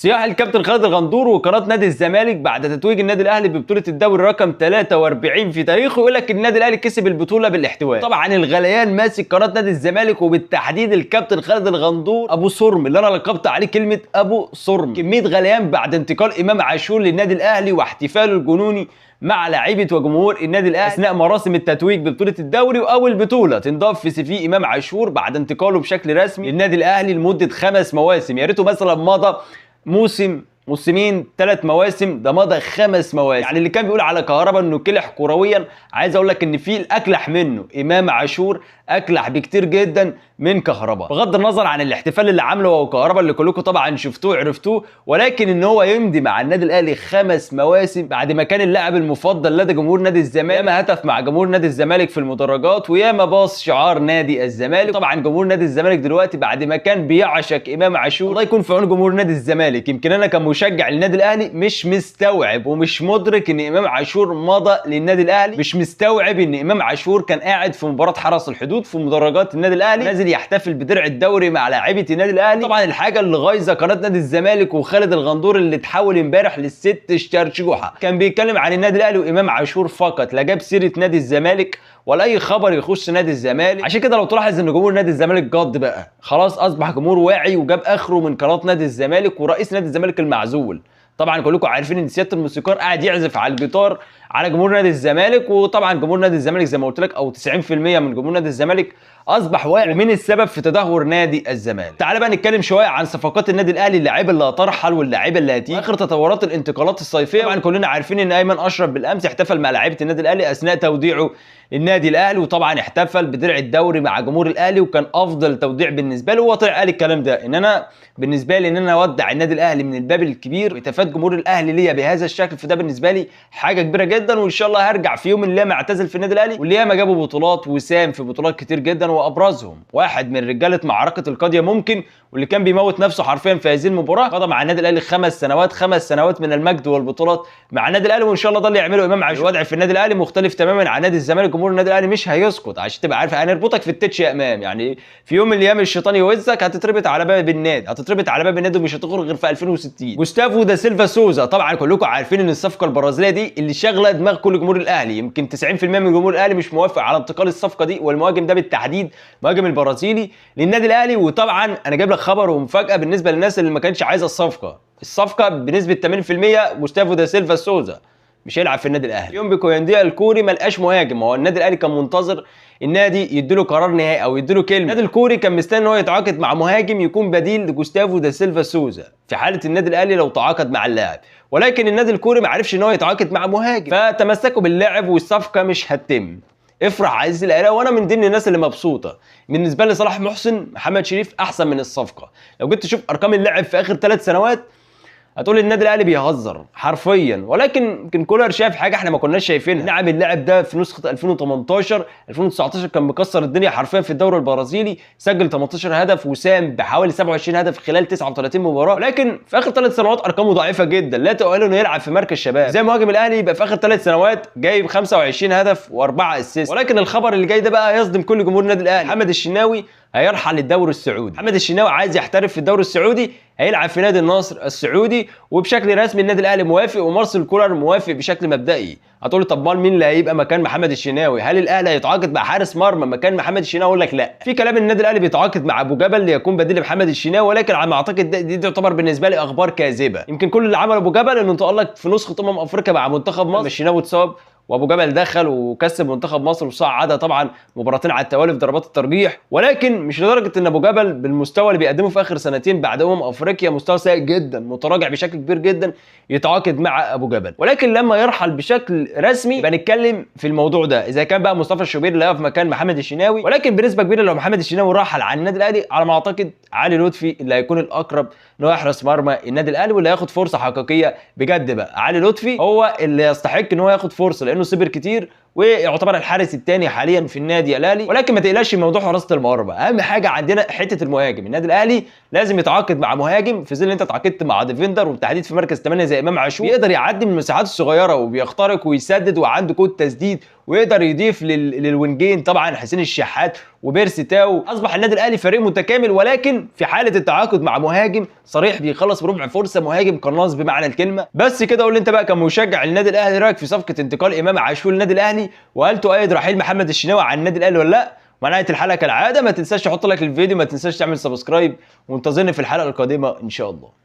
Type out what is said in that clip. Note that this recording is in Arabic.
صياح الكابتن خالد الغندور وقناه نادي الزمالك بعد تتويج النادي الاهلي ببطوله الدوري رقم 43 في تاريخه، يقول لك النادي الاهلي كسب البطوله بالاحتواء. طبعا الغليان ماسك قناه نادي الزمالك وبالتحديد الكابتن خالد الغندور ابو صرم اللي انا لقبت عليه كلمه ابو صرم. كميه غليان بعد انتقال امام عاشور للنادي الاهلي واحتفاله الجنوني مع لاعيبه وجمهور النادي الاهلي اثناء مراسم التتويج ببطوله الدوري، واول بطوله تنضاف في سي في امام عاشور بعد انتقاله بشكل رسمي للنادي الاهلي لمده 5 مواسم. يا ريته مثلا مضى موسمين 3 مواسم، ده مضى 5 مواسم. يعني اللي كان بيقول على كهربا انه كلح كرويا، عايز اقول لك ان في الاكلح منه امام عاشور، اكلح بكتير جدا من كهربا، بغض النظر عن الاحتفال اللي عامله هو كهربا اللي كلكم طبعا شفتوه عرفتوه. ولكن ان هو يمضي مع النادي الاهلي 5 مواسم بعد ما كان اللاعب المفضل لدى جمهور نادي الزمالك، ياما هتف مع جمهور نادي الزمالك في المدرجات وياما باص شعار نادي الزمالك. طبعا جمهور نادي الزمالك دلوقتي بعد ما كان بيعشق امام عاشور، الله يكون في عون جمهور نادي الزمالك. يمكن انا كمشجع للنادي الاهلي مش مستوعب ومش مدرك ان امام عاشور مضى للنادي الاهلي، مش مستوعب ان امام عاشور كان قاعد في مباراه حرس الحدود في مدرجات النادي الاهلي نازل يحتفل بدرع الدوري مع لاعيبه النادي الاهلي. طبعا الحاجه اللي غايظه قناه نادي الزمالك وخالد الغندور اللي اتحول امبارح للست الشرشوحه، كان بيتكلم عن النادي الاهلي وامام عاشور فقط، لا جاب سيره نادي الزمالك ولا اي خبر يخش نادي الزمالك. عشان كده لو تلاحظ ان جمهور نادي الزمالك جد بقى خلاص، اصبح جمهور واعي وجاب اخره من قناه نادي الزمالك ورئيس نادي الزمالك المعزول. طبعا كلكم عارفين ان سياده الموسيقار قاعد يعزف على الجيتار على جمهور نادي الزمالك، وطبعا جمهور نادي الزمالك زي ما قلت لك او 90% من جمهور نادي الزمالك اصبح واعي ومن السبب في تدهور نادي الزمالك. تعال بقى نتكلم شويه عن صفقات النادي الاهلي، اللاعيبه اللي هترحل واللاعيبه اللي هتيجي، اخر تطورات الانتقالات الصيفيه. طبعا كلنا عارفين ان ايمن اشرف بالامس احتفل مع لاعيبه النادي الاهلي اثناء توديعه للنادي الاهلي، وطبعا احتفل بدرع الدوري مع جمهور الاهلي وكان افضل توديع بالنسبه له. هو طلع قال الكلام ده ان انا بالنسبه لي ان انا اودع النادي الاهلي من الباب الكبير واتفاد جمهور الاهلي ليا بهذا الشكل، فده بالنسبه لي حاجه كبيره جدا، وان شاء الله هرجع في يوم اللي ما اعتزل في النادي الاهلي واللي ما جابوا بطولات وسام في بطولات كتير جدا، وابرزهم واحد من رجاله معركه القاضيه ممكن واللي كان بيموت نفسه حرفيا في هذه المباراه، قضى مع النادي الاهلي 5 سنوات من المجد والبطولات مع النادي الاهلي، وان شاء الله ده اللي يعمله امام عاشور. الوضع في النادي الاهلي مختلف تماما عن نادي الزمالك، جمهور النادي الاهلي مش هيسكت عشان تبقى عارف، هنربطك في التتش يا امام. يعني في يوم من الايام الشيطان يوزك هتتربط على باب النادي، هتتربط على باب النادي ومش هتخرج غير في 2060. جوستافو دا سيلفا سوزا، طبعا كلكم عارفين ان الصفقه البرازيليه دي اللي شاغله دماغ كل جمهور الاهلي، يمكن 90% من جمهور الاهلي مش موافق على انتقال الصفقه دي والمهاجم ده بالتحديد، المهاجم البرازيلي للنادي الاهلي. وطبعا انا جايب لك خبر ومفاجاه بالنسبه للناس اللي ما كانتش عايزه الصفقه بنسبه 80% جوستافو دا سيلفا سوزا مش هيلعب في النادي الاهلي. يوم بكوينديا الكوري ما لقاش مهاجم، هو النادي الاهلي كان منتظر النادي يديله قرار نهائي او يديله كلمه. النادي الكوري كان مستني ان هو يتعاقد مع مهاجم يكون بديل لجوستافو دا سيلفا سوزا في حاله النادي الاهلي لو تعاقد مع اللاعب، ولكن النادي الكوري ما عرفش ان هو يتعاقد مع مهاجم، فتمسكوا باللاعب والصفقه مش هتتم. افرح عزيزي الاهلاوي، وانا من ضمن الناس اللي مبسوطه. بالنسبه لي صلاح محسن محمد شريف احسن من الصفقه. لو جيت تشوف ارقام اللاعب في اخر 3 سنوات هتقول النادي الاهلي بيهزر حرفيا، ولكن يمكن كولر شايف حاجه احنا ما كناش شايفينها. نعم اللاعب ده في نسخه 2018 2019 كان مكسر الدنيا حرفيا في الدوري البرازيلي، سجل 18 هدف وساهم بحوالي 27 هدف خلال 39 مباراه، ولكن في اخر 3 سنوات ارقامه ضعيفه جدا لا تؤهله انه يلعب في مركز شباب. زي مهاجم الاهلي يبقى في اخر 3 سنوات جايب 25 هدف و4 اسيست. ولكن الخبر اللي جاي ده بقى هيصدم كل جمهور النادي الاهلي، محمد الشناوي هيرحل للدوري السعودي. محمد الشناوي عايز يحترف في الدوري السعودي، هيلعب في نادي النصر السعودي، وبشكل رسمي النادي الاهلي موافق ومارسيل كولر موافق بشكل مبدئي. هتقول لي طب مين اللي هيبقى مكان محمد الشناوي؟ هل الاهلي هيتعاقد مع حارس مرمى مكان محمد الشناوي؟ اقول لك لا، في كلام النادي الاهلي بيتعاقد مع ابو جبل ليكون بديل محمد الشناوي، ولكن على ما اعتقد دي تعتبر بالنسبه لي اخبار كاذبه. يمكن كل اللي عمله ابو جبل انه تالق في نسخه افريقيا مع منتخب مصر، الشناوي اتصاب وابو جبل دخل وكسب منتخب مصر وصعدها طبعا مباراتين على التوالي في ضربات الترجيح، ولكن مش لدرجه ان ابو جبل بالمستوى اللي بيقدمه في اخر سنتين بعد افريقيا، مستوى سيء جدا متراجع بشكل كبير جدا، يتعاقد مع ابو جبل. ولكن لما يرحل بشكل رسمي يبقى نتكلم في الموضوع ده اذا كان بقى مصطفى الشوبير اللي هيقف مكان محمد الشناوي، ولكن بنسبه كبيره لو محمد الشناوي رحل عن النادي الاهلي على ما اعتقد علي لطفي اللي هيكون الاقرب ان هو يحرس مرمى النادي الاهلي واللي هياخد فرصه حقيقيه بجد. بقى علي لطفي هو اللي يستحق ان هو ياخد فرصه لانه صبر كتير ويعتبر الحارس الثاني حاليا في النادي الاهلي. ولكن ما تقلقش من موضوع حراسه المرمى، اهم حاجه عندنا حته المهاجم. النادي الاهلي لازم يتعاقد مع مهاجم في ظل انت اتعاقدت مع ديفندر وبالتحديد في مركز 8 زي امام عاشور، يقدر يعدي من المساحات الصغيره وبيخترق ويسدد وعنده كود تسديد، ويقدر يضيف للوينجين طبعا حسين الشحات وبيرسي تاو. اصبح النادي الاهلي فريق متكامل، ولكن في حاله التعاقد مع مهاجم صريح بيخلص بربع فرصه، مهاجم قناص بمعنى الكلمه. بس كده قول لي انت بقى كمشجع النادي الاهلي رايك في صفقه انتقال امام عاشور للنادي الاهلي، وهل تؤيد رحيل محمد الشناوي عن النادي الاهلي ولا لا؟ ونهايه الحلقه كالعاده ما تنساش تحط لايك للفيديو، ما تنساش تعمل سبسكرايب، وانتظرني في الحلقه القادمه ان شاء الله.